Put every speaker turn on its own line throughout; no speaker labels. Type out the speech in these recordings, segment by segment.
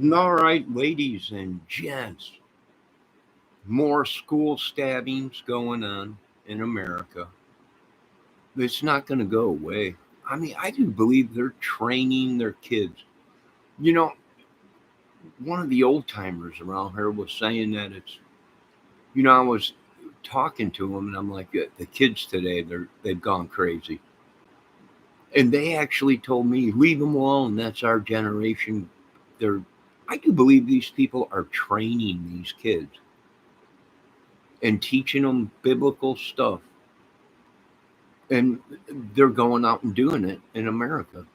All right, ladies and gents, more school stabbings going on in America. It's not going to go away. I mean, I do believe they're training their kids. You know, one of the old timers around here was saying that I was talking to them and I'm like, the kids today, they've gone crazy. And they actually told me, leave them alone. That's our generation. They're, I do believe these people are training these kids and teaching them biblical stuff. And they're going out and doing it in America.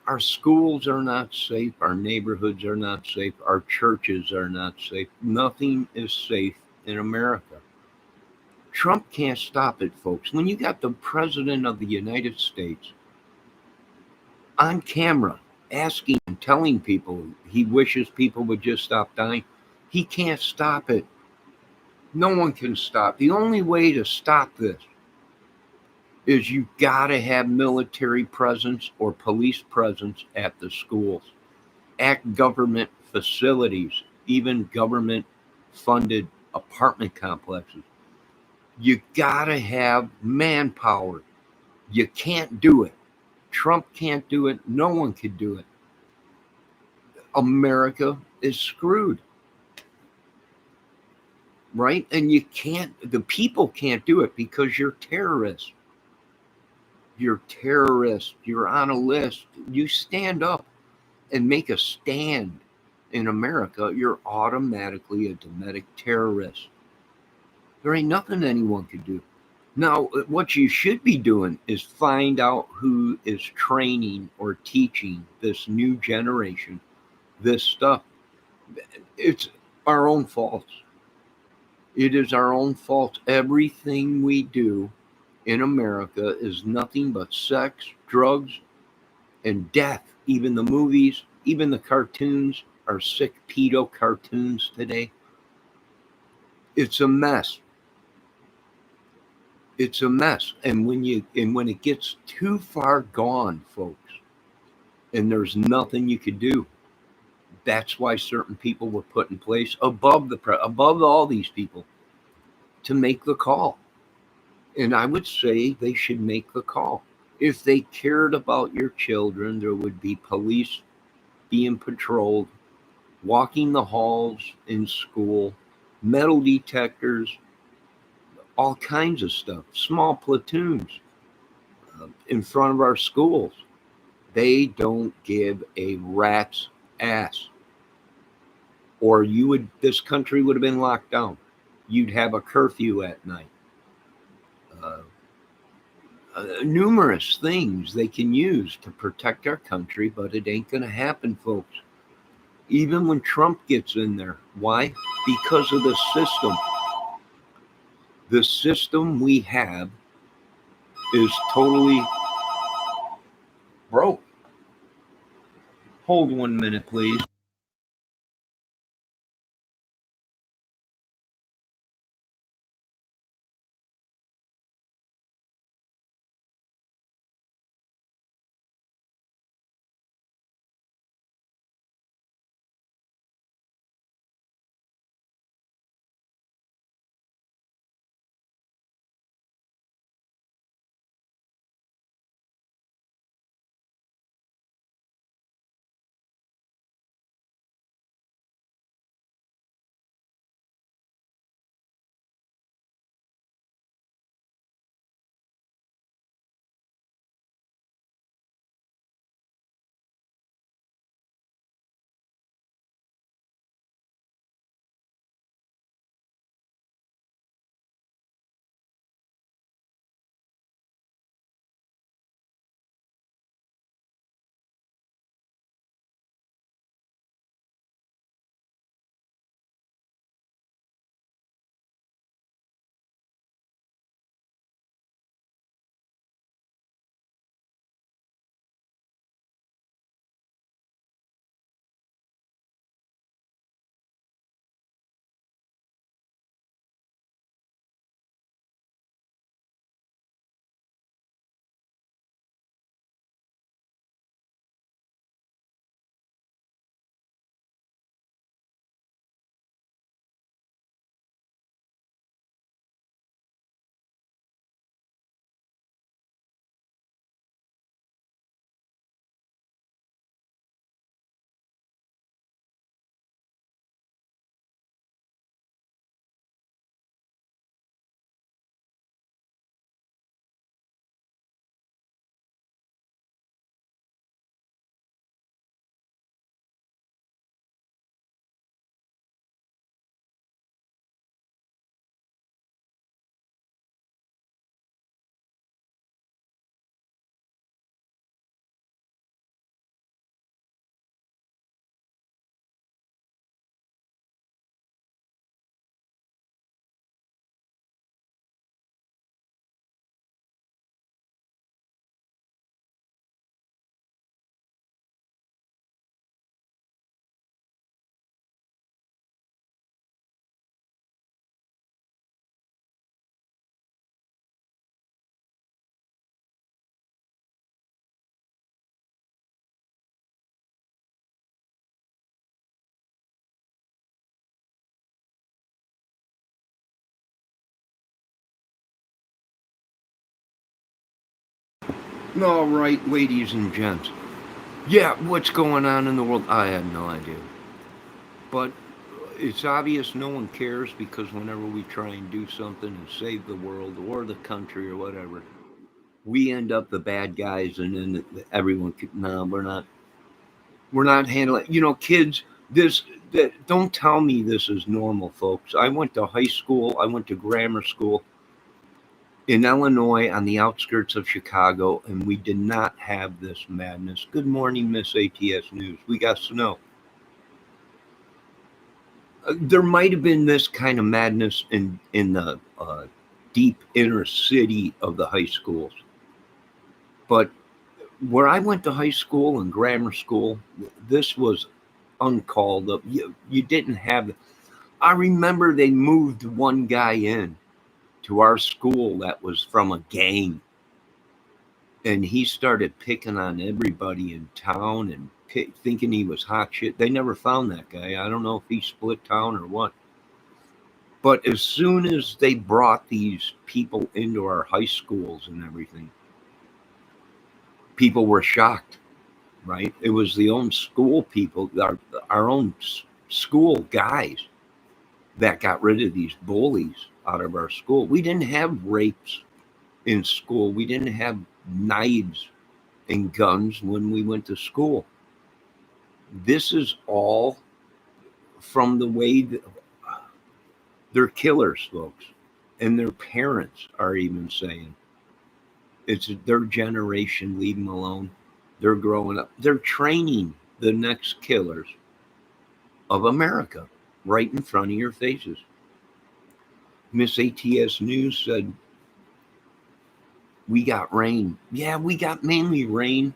Our schools are not safe. Our neighborhoods are not safe. Our churches are not safe. Nothing is safe in America. Trump can't stop it, folks. When you got the president of the United States on camera asking and telling people he wishes people would just stop dying, he can't stop it. No one can stop. The only way to stop this is you got to have military presence or police presence at the schools, at government facilities, even government funded apartment complexes. You got to have manpower. You can't do it. Trump can't do it. No one can do it. America is screwed, right? And the people can't do it because you're terrorists. You're terrorists. You're on a list. You stand up and make a stand in America, you're automatically a domestic terrorist. There ain't nothing anyone can do. Now, what you should be doing is find out who is training or teaching this new generation this stuff. It's our own fault. It is our own fault. Everything we do in America is nothing but sex, drugs, and death. Even the movies, even the cartoons are sick pedo cartoons today. It's a mess. It's a mess. And when it gets too far gone, folks, and there's nothing you could do, that's why certain people were put in place above all these people to make the call. And I would say they should make the call. If they cared about your children, there would be police being patrolled, walking the halls in school, metal detectors, all kinds of stuff, small platoons in front of our schools. They don't give a rat's ass. Or this country would have been locked down. You'd have a curfew at night. Uh, Numerous things they can use to protect our country, but it ain't going to happen, folks. Even when Trump gets in there. Why? Because of the system. The system we have is totally broke. Hold 1 minute, please. All right, ladies and gents. Yeah, what's going on in the world? I have no idea. But it's obvious no one cares because whenever we try and do something and save the world or the country or whatever, we end up the bad guys, and then everyone. No, we're not. We're not handling. Kids. This. That. Don't tell me this is normal, folks. I went to high school. I went to grammar school in Illinois on the outskirts of Chicago, and we did not have this madness. Good morning, Miss ATS News. We got snow. There might have been this kind of madness in the deep inner city of the high schools, but where I went to high school and grammar school, this was uncalled up. You didn't have. I remember they moved one guy in to our school that was from a gang, and he started picking on everybody in town and thinking he was hot shit. They never found that guy. I don't know if he split town or what. But as soon as they brought these people into our high schools and everything, people were shocked, right? It was the own school people, our own school guys that got rid of these bullies out of our school. We didn't have rapes in school. We didn't have knives and guns when we went to school. This is all from the way that they're killers, folks. And their parents are even saying it's their generation, leave them alone. They're growing up. They're training the next killers of America right in front of your faces. Miss ATS News said, we got rain. Yeah, we got mainly rain.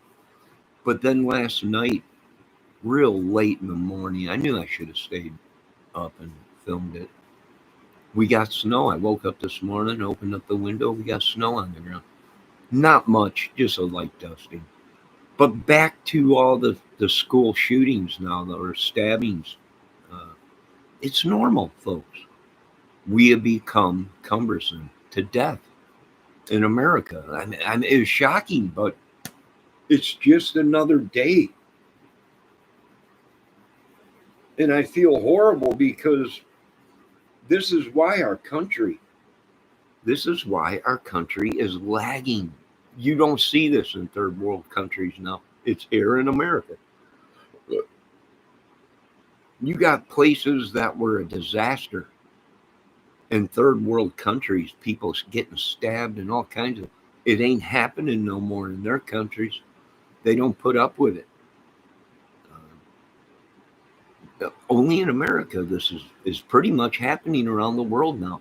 But then last night, real late in the morning, I knew I should have stayed up and filmed it. We got snow. I woke up this morning, opened up the window. We got snow on the ground. Not much, just a light dusting. But back to all the school shootings now, or stabbings. Uh, it's normal, folks. We have become cumbersome to death in America. It's shocking, but it's just another day. And I feel horrible because this is why our country is lagging. You don't see this in third world countries now. It's here in America. You got places that were a disaster in third world countries, people getting stabbed and all kinds of. It ain't happening no more in their countries. They don't put up with it. Only in America, this is pretty much happening around the world now.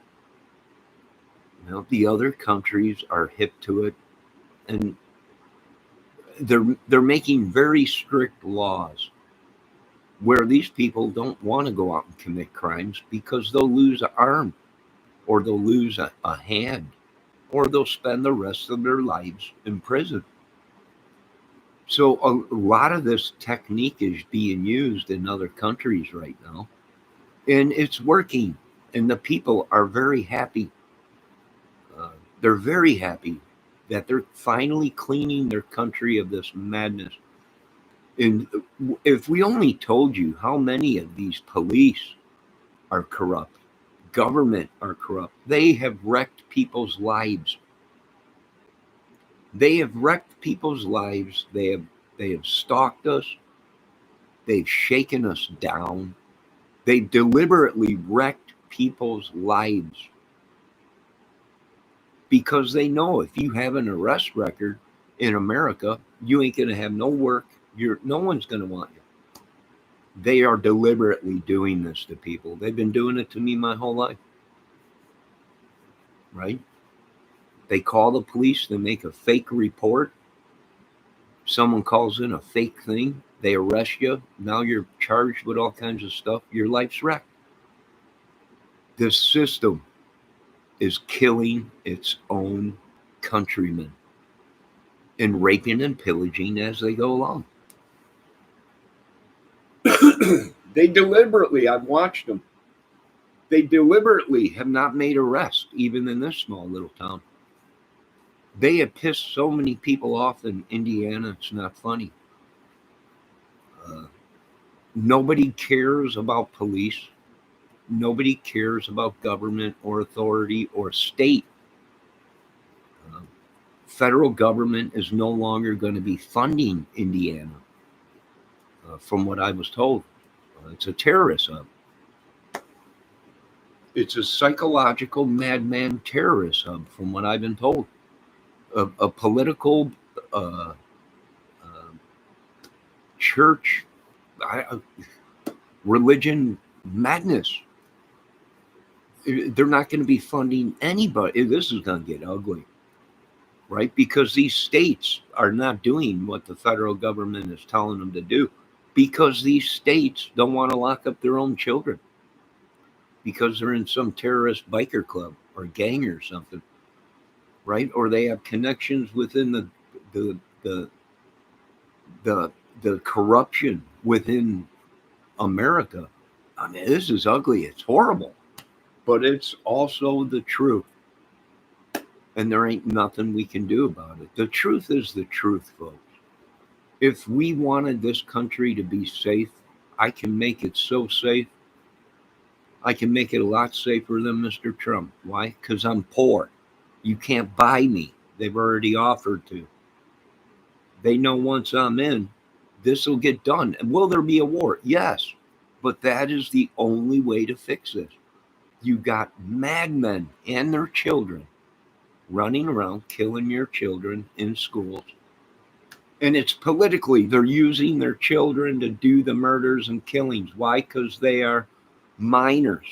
The other countries are hip to it, and they're making very strict laws where these people don't want to go out and commit crimes because they'll lose an arm, or they'll lose a hand, or they'll spend the rest of their lives in prison. So a lot of this technique is being used in other countries right now, and it's working, and the people are very happy. They're very happy that they're finally cleaning their country of this madness. And if we only told you how many of these police are corrupt, government are corrupt, they have wrecked people's lives. They have wrecked people's lives. They have stalked us. They've shaken us down. They deliberately wrecked people's lives because they know if you have an arrest record in America, you ain't going to have no work. No one's going to want you. They are deliberately doing this to people. They've been doing it to me my whole life. Right? They call the police, they make a fake report. Someone calls in a fake thing. They arrest you. Now you're charged with all kinds of stuff. Your life's wrecked. This system is killing its own countrymen and raping and pillaging as they go along. They deliberately, I've watched them, they deliberately have not made arrests, even in this small little town. They have pissed so many people off in Indiana, it's not funny. Uh, Nobody cares about police. Nobody cares about government or authority or state. Uh, Federal government is no longer going to be funding Indiana, from what I was told. It's a terrorist hub. It's a psychological madman terrorist hub, from what I've been told. A political uh, uh, church, religion madness. They're not going to be funding anybody. This is going to get ugly, right? Because these states are not doing what the federal government is telling them to do, because these states don't want to lock up their own children because they're in some terrorist biker club or gang or something, right? Or they have connections within the the the, the corruption within America. I mean, this is ugly. It's horrible, but it's also the truth. And there ain't nothing we can do about it. The truth is the truth, folks. If we wanted this country to be safe, I can make it so safe. I can make it a lot safer than Mr. Trump. Why? Because I'm poor. You can't buy me. They've already offered to. They know once I'm in, this will get done. And will there be a war? Yes. But that is the only way to fix this. You got madmen and their children running around killing your children in schools. And it's politically, they're using their children to do the murders and killings. Why? Because they are minors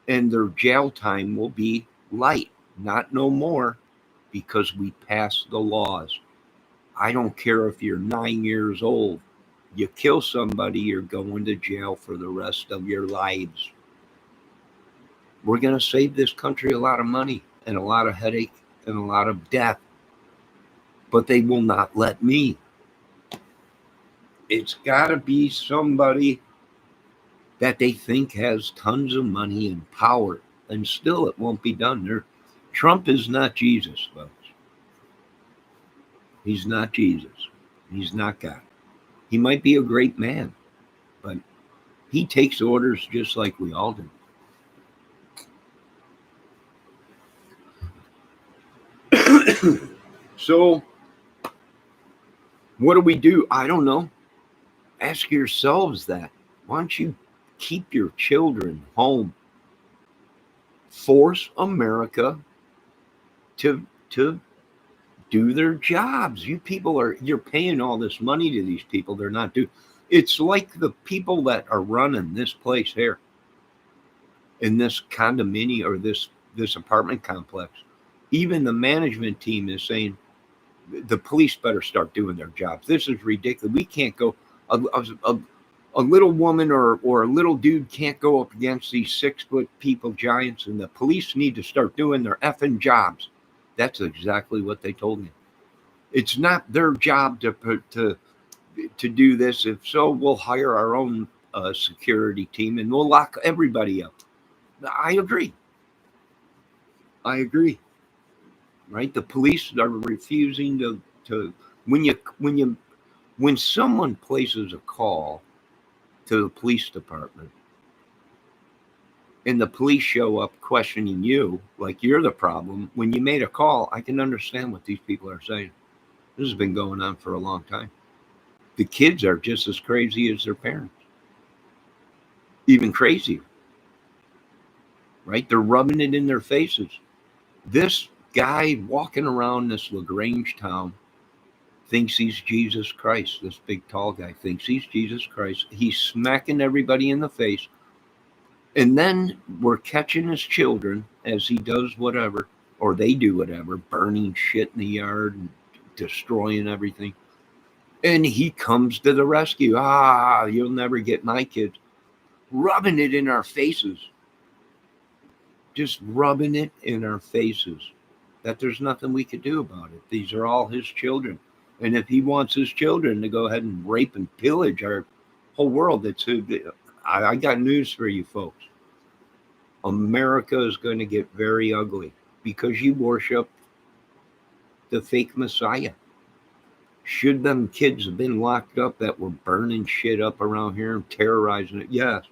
and their jail time will be light, not no more, because we passed the laws. I don't care if you're 9 years old. You kill somebody, you're going to jail for the rest of your lives. We're going to save this country a lot of money and a lot of headache and a lot of death. But they will not let me. It's got to be somebody that they think has tons of money and power, and still it won't be done. Trump is not Jesus, folks. He's not Jesus. He's not God. He might be a great man, but he takes orders just like we all do. So, what do we do? I don't know. Ask yourselves that. Why don't you keep your children home? Force America to do their jobs. You people you're paying all this money to these people. They're not doing. It's like the people that are running this place here in this condominium or this apartment complex. Even the management team is saying the police better start doing their jobs. This is ridiculous. We can't go. A little woman or a little dude can't go up against these 6-foot people giants, and the police need to start doing their effing jobs. That's exactly what they told me. It's not their job to do this. If so, we'll hire our own security team and we'll lock everybody up. I agree. Right? The police are refusing to when someone places a call to the police department and the police show up questioning you like you're the problem when you made a call, I can understand what these people are saying. This has been going on for a long time. The kids are just as crazy as their parents, even crazier, right? They're rubbing it in their faces. This guy walking around this LaGrange town thinks he's Jesus Christ. This big tall guy thinks he's Jesus Christ. He's smacking everybody in the face. And then we're catching his children as he does whatever, or they do whatever, burning shit in the yard and destroying everything. And he comes to the rescue. You'll never get my kids. Rubbing it in our faces. Just rubbing it in our faces. That there's nothing we could do about it. These are all his children. And if he wants his children to go ahead and rape and pillage our whole world, I got news for you folks. America is going to get very ugly because you worship the fake Messiah? Should them kids have been locked up that were burning shit up around here and terrorizing it? Yes.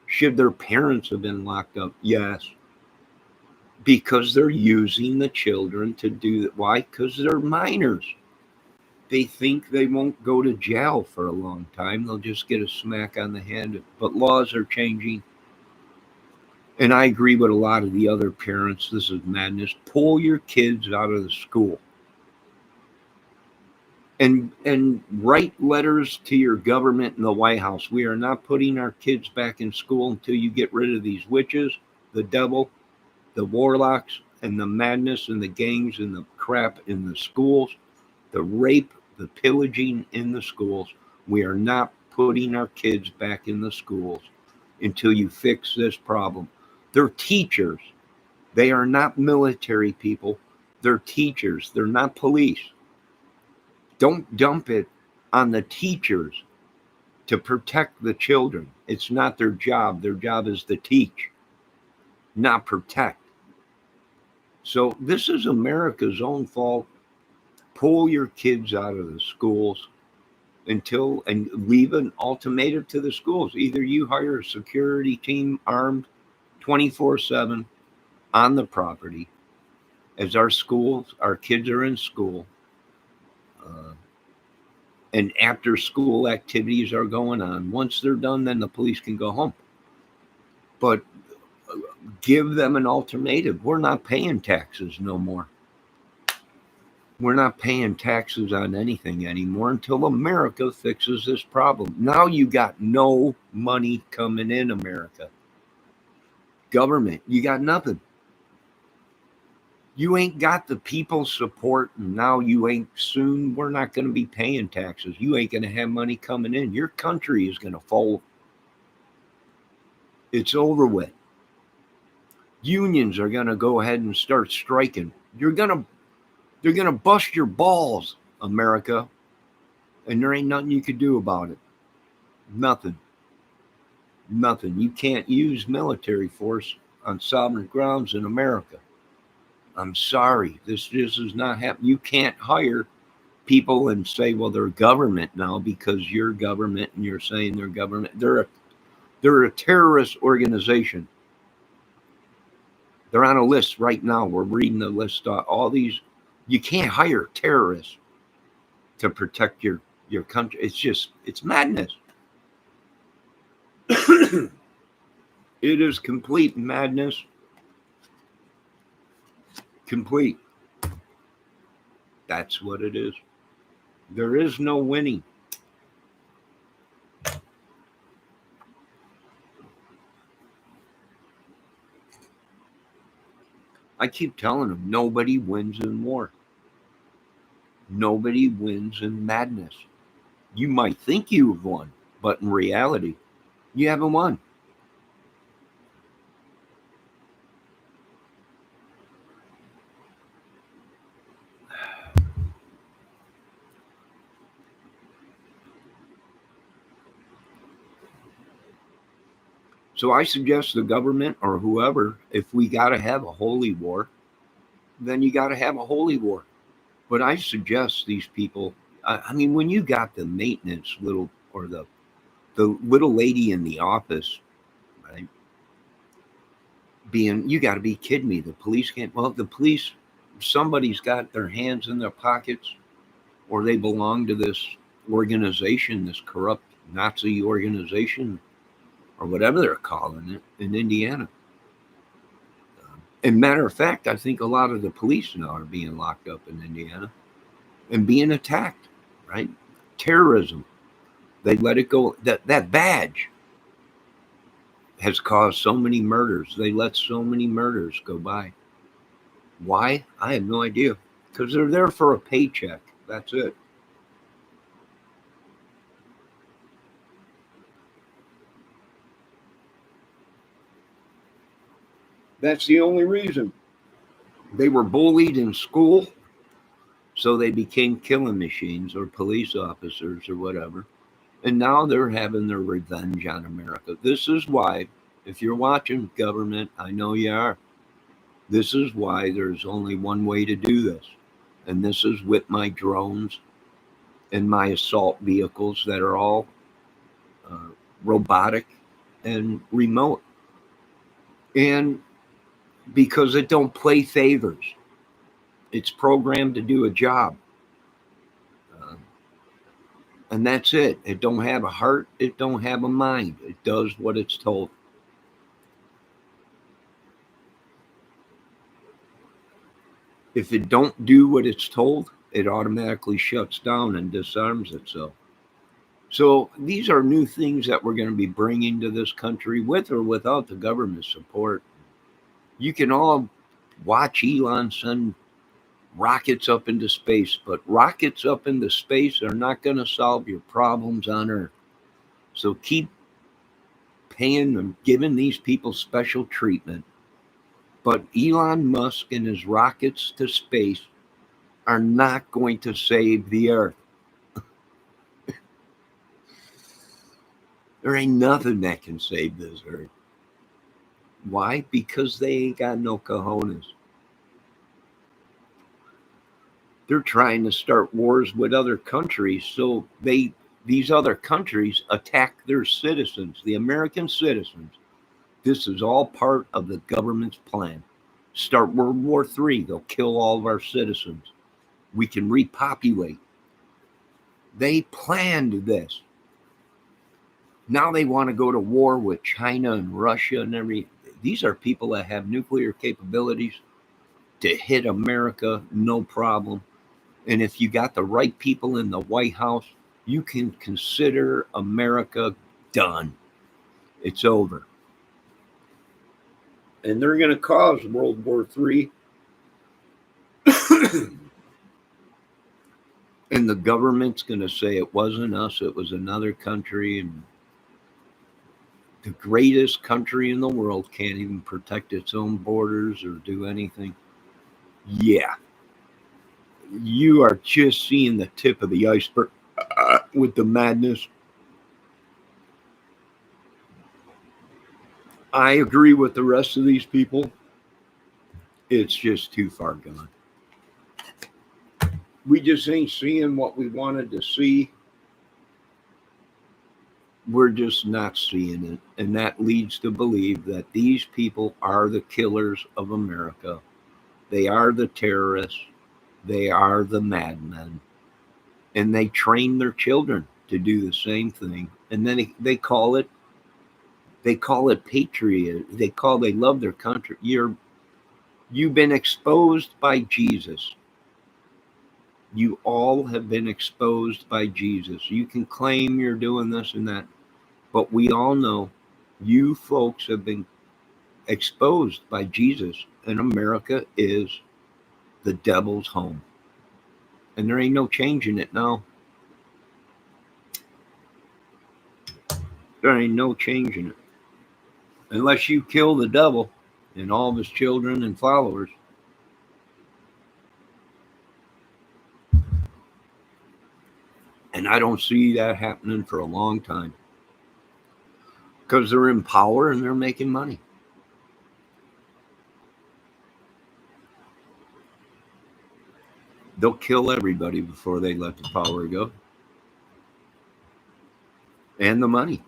Should their parents have been locked up? Yes. Because they're using the children to do that. Why? Because they're minors. They think they won't go to jail for a long time. They'll just get a smack on the hand. But laws are changing. And I agree with a lot of the other parents. This is madness. Pull your kids out of the school. And write letters to your government in the White House. We are not putting our kids back in school until you get rid of these witches, the devil, the warlocks, and the madness and the gangs and the crap in the schools, the rape, the pillaging in the schools. We are not putting our kids back in the schools until you fix this problem. They're teachers. They are not military people. They're teachers. They're not police. Don't dump it on the teachers to protect the children. It's not their job. Their job is to teach, not protect. So this is America's own fault. Pull your kids out of the schools and leave an ultimatum to the schools. Either you hire a security team armed 24/7 on the property as our kids are in school, and after school activities are going on. Once they're done, then the police can go home. But give them an ultimatum. We're not paying taxes no more. We're not paying taxes on anything anymore until America fixes this problem. Now you got no money coming in, America. Government, you got nothing. You ain't got the people's support, and now we're not going to be paying taxes. You ain't going to have money coming in. Your country is going to fall. It's over with. Unions are going to go ahead and start striking. They're going to bust your balls, America, and there ain't nothing you can do about it. Nothing. You can't use military force on sovereign grounds in America. I'm sorry, this is not happening. You can't hire people and say, well, they're government now because you're government and you're saying they're government. They're a terrorist organization. They're on a list right now. We're reading the list. All these, you can't hire terrorists to protect your country. It's madness. It is complete madness. Complete. That's what it is. There is no winning. I keep telling them nobody wins in war. Nobody wins in madness. You might think you've won, but in reality, you haven't won. So I suggest the government or whoever, if we got to have a holy war, then you got to have a holy war. But I suggest these people, I mean, when you got the maintenance little, or the little lady in the office, right, you got to be kidding me. The police can't, well, the police, somebody's got their hands in their pockets, or they belong to this organization, this corrupt Nazi organization, or whatever they're calling it in Indiana. And matter of fact, I think a lot of the police now are being locked up in Indiana and being attacked, right? Terrorism. They let it go. That badge has caused so many murders. They let so many murders go by. Why? I have no idea. Because they're there for a paycheck. That's it. That's the only reason. They were bullied in school, so they became killing machines or police officers or whatever. And now they're having their revenge on America. This is why, if you're watching, government, I know you are. This is why there's only one way to do this. And this is with my drones and my assault vehicles that are all robotic and remote. And because it don't play favors, it's programmed to do a job. Uh, and that's it. It don't have a heart. It don't have a mind. It does what it's told. If it don't do what it's told, it automatically shuts down and disarms itself. So these are new things that we're going to be bringing to this country with or without the government support. You can all watch Elon send rockets up into space, but rockets up into space are not going to solve your problems on Earth. So keep paying and giving these people special treatment. But Elon Musk and his rockets to space are not going to save the Earth. There ain't nothing that can save this Earth. Why? Because they ain't got no cojones. They're trying to start wars with other countries, so these other countries attack their citizens, the American citizens. This is all part of the government's plan. Start World War III, they'll kill all of our citizens. We can repopulate. They planned this. Now they want to go to war with China and Russia and every. These are people that have nuclear capabilities to hit America, no problem. And if you got the right people in the White House, you can consider America done. It's over. And they're going to cause World War III. And the government's going to say it wasn't us, it was another country. And the greatest country in the world can't even protect its own borders or do anything. Yeah. You are just seeing the tip of the iceberg with the madness. I agree with the rest of these people. It's just too far gone. We just ain't seeing what we wanted to see. We're just not seeing it. And that leads to believe that these people are the killers of America. They are the terrorists. They are the madmen. And they train their children to do the same thing. And then they call it patriot. They love their country. You've been exposed by Jesus. You all have been exposed by Jesus. You can claim you're doing this and that, but we all know you folks have been exposed by Jesus, and America is the devil's home. And there ain't no changing it now. There ain't no changing it. Unless you kill the devil and all of his children and followers. And I don't see that happening for a long time. Because they're in power and they're making money. They'll kill everybody before they let the power go. And the money.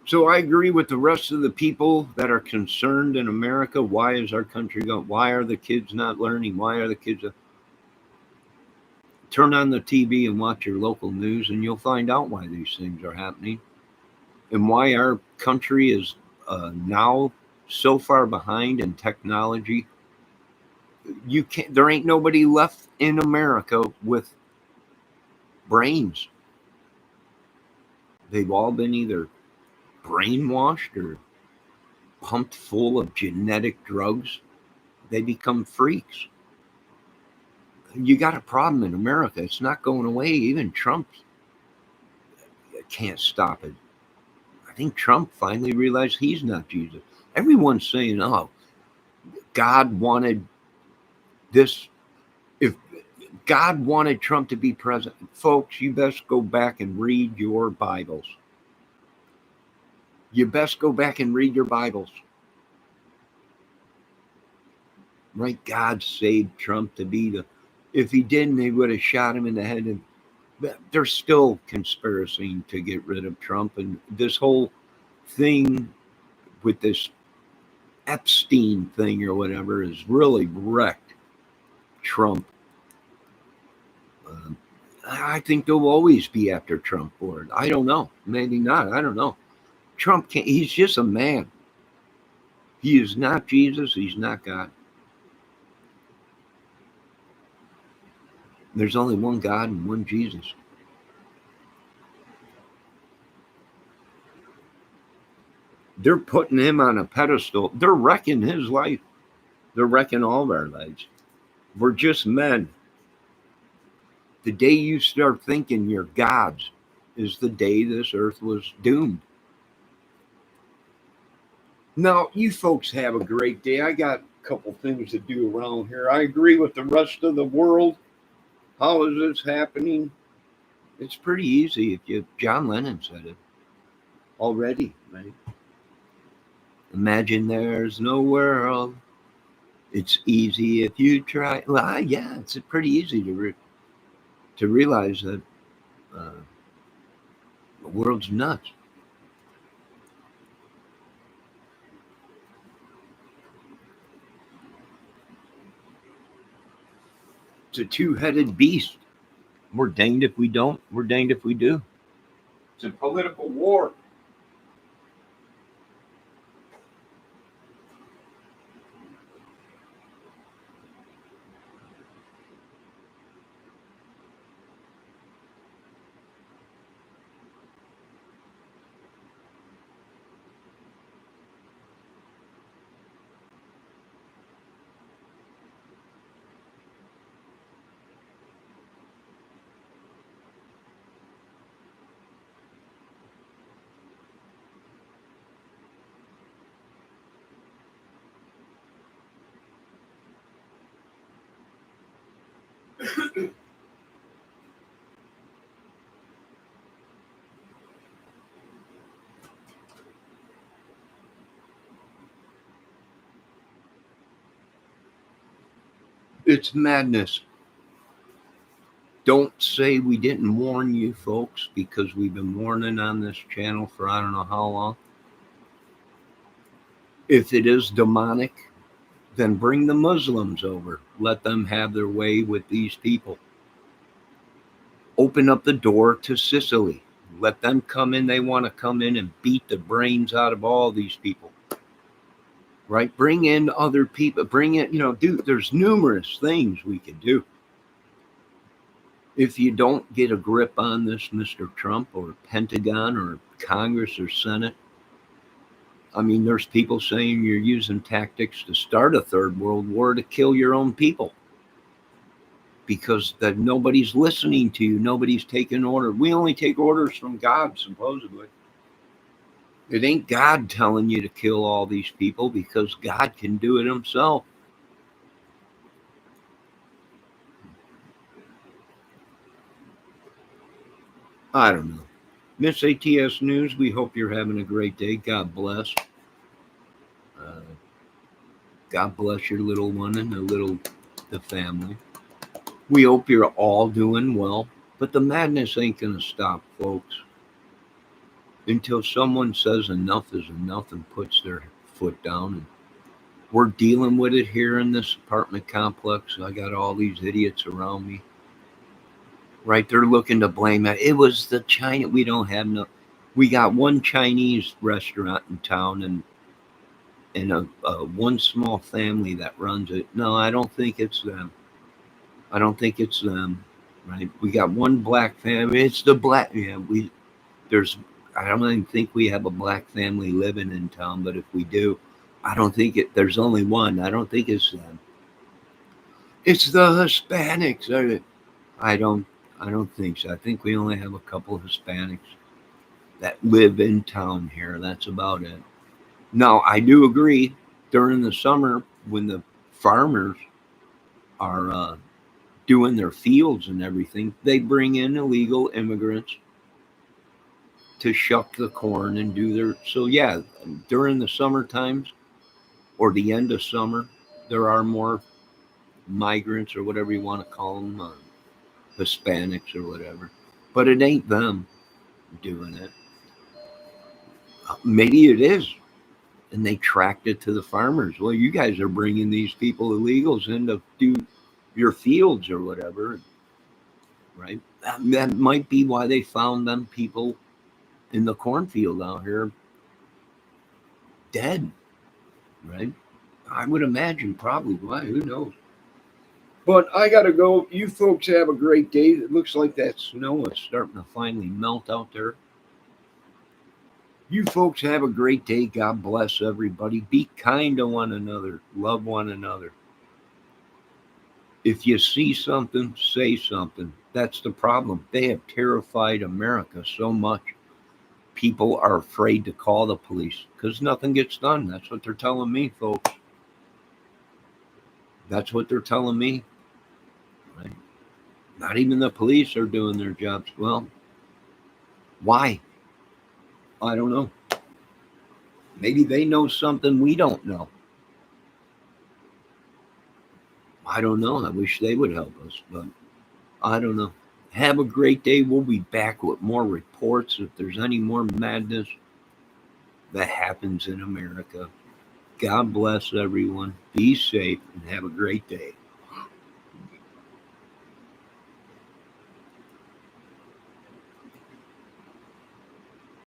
So I agree with the rest of the people that are concerned in America. Why is our country going? Why are the kids not learning? Why are the kids? Turn on the TV and watch your local news, and you'll find out why these things are happening and why our country is now so far behind in technology. You can't. There ain't nobody left in America with brains. They've all been either brainwashed or pumped full of genetic drugs. They become freaks. You got a problem in America. It's not going away. Even Trump can't stop it. I think Trump finally realized he's not Jesus. Everyone's saying, oh, God wanted this. If God wanted Trump to be president, folks, you best go back and read your Bibles. You best go back and read your Bibles. right? God saved Trump to be the. If he didn't, they would have shot him in the head. And there's still conspiracy to get rid of Trump, and this whole thing with this Epstein thing or whatever has really wrecked Trump. Um, I think they'll always be after Trump for it. I don't know. Maybe not. I don't know. Trump can't. He's just a man. He is not Jesus. He's not God. There's only one God and one Jesus. They're putting him on a pedestal. They're wrecking his life. They're wrecking all of our lives. We're just men. The day you start thinking you're gods is the day this earth was doomed. Now, you folks have a great day. I got a couple things to do around here. I agree with the rest of the world. How is this happening? It's pretty easy if you. John Lennon said it already, right? Imagine there's no world. It's easy if you try. Well, yeah, it's pretty easy to realize that uh, the world's nuts. It's a two-headed beast. We're danged if we don't. We're danged if we do. It's a political war. It's madness. Don't say we didn't warn you folks because we've been warning on this channel for I don't know how long. If it is demonic, then bring the Muslims over. Let them have their way with these people. Open up the door to Sicily. Let them come in. They want to come in and beat the brains out of all these people. Right? Bring in other people. Bring in, dude, there's numerous things we could do. If you don't get a grip on this, Mr. Trump or Pentagon or Congress or Senate, I mean, there's people saying you're using tactics to start a third world war to kill your own people because that nobody's listening to you. Nobody's taking orders. We only take orders from God, supposedly. It ain't God telling you to kill all these people because God can do it himself. I don't know. Miss ATS News, we hope you're having a great day. God bless. Uh, God bless your little one and the family. We hope you're all doing well, but the madness ain't going to stop, folks, until someone says enough is enough and puts their foot down. And we're dealing with it here in this apartment complex. I got all these idiots around me. Right? They're looking to blame it. It was the China. We don't have no. We got one Chinese restaurant in town and a one small family that runs it. No, I don't think it's them. I don't think it's them. Right? We got one black family. It's the black. Yeah, there's. I don't even think we have a black family living in town, but if we do, I don't think it. There's only one. I don't think it's them. It's the Hispanics. I don't. I don't think so. I think we only have a couple of Hispanics that live in town here. That's about it. Now, I do agree during the summer when the farmers are doing their fields and everything, they bring in illegal immigrants to shuck the corn and do their. So, yeah, during the summer times or the end of summer, there are more migrants or whatever you want to call them, Hispanics or whatever, but it ain't them doing it. Maybe it is, and they tracked it to the farmers. Well, you guys are bringing these people illegals in to do your fields or whatever, right? That might be why they found them people in the cornfield out here dead, right? I would imagine probably why. Who knows? But I got to go. You folks have a great day. It looks like that snow is starting to finally melt out there. You folks have a great day. God bless everybody. Be kind to one another. Love one another. If you see something, say something. That's the problem. They have terrified America so much. People are afraid to call the police because nothing gets done. That's what they're telling me, folks. That's what they're telling me. Right? Not even the police are doing their jobs. Well, why? I don't know. Maybe they know something we don't know. I don't know. I wish they would help us, but I don't know. Have a great day. We'll be back with more reports if there's any more madness that happens in America. God bless everyone. Be safe and have a great day.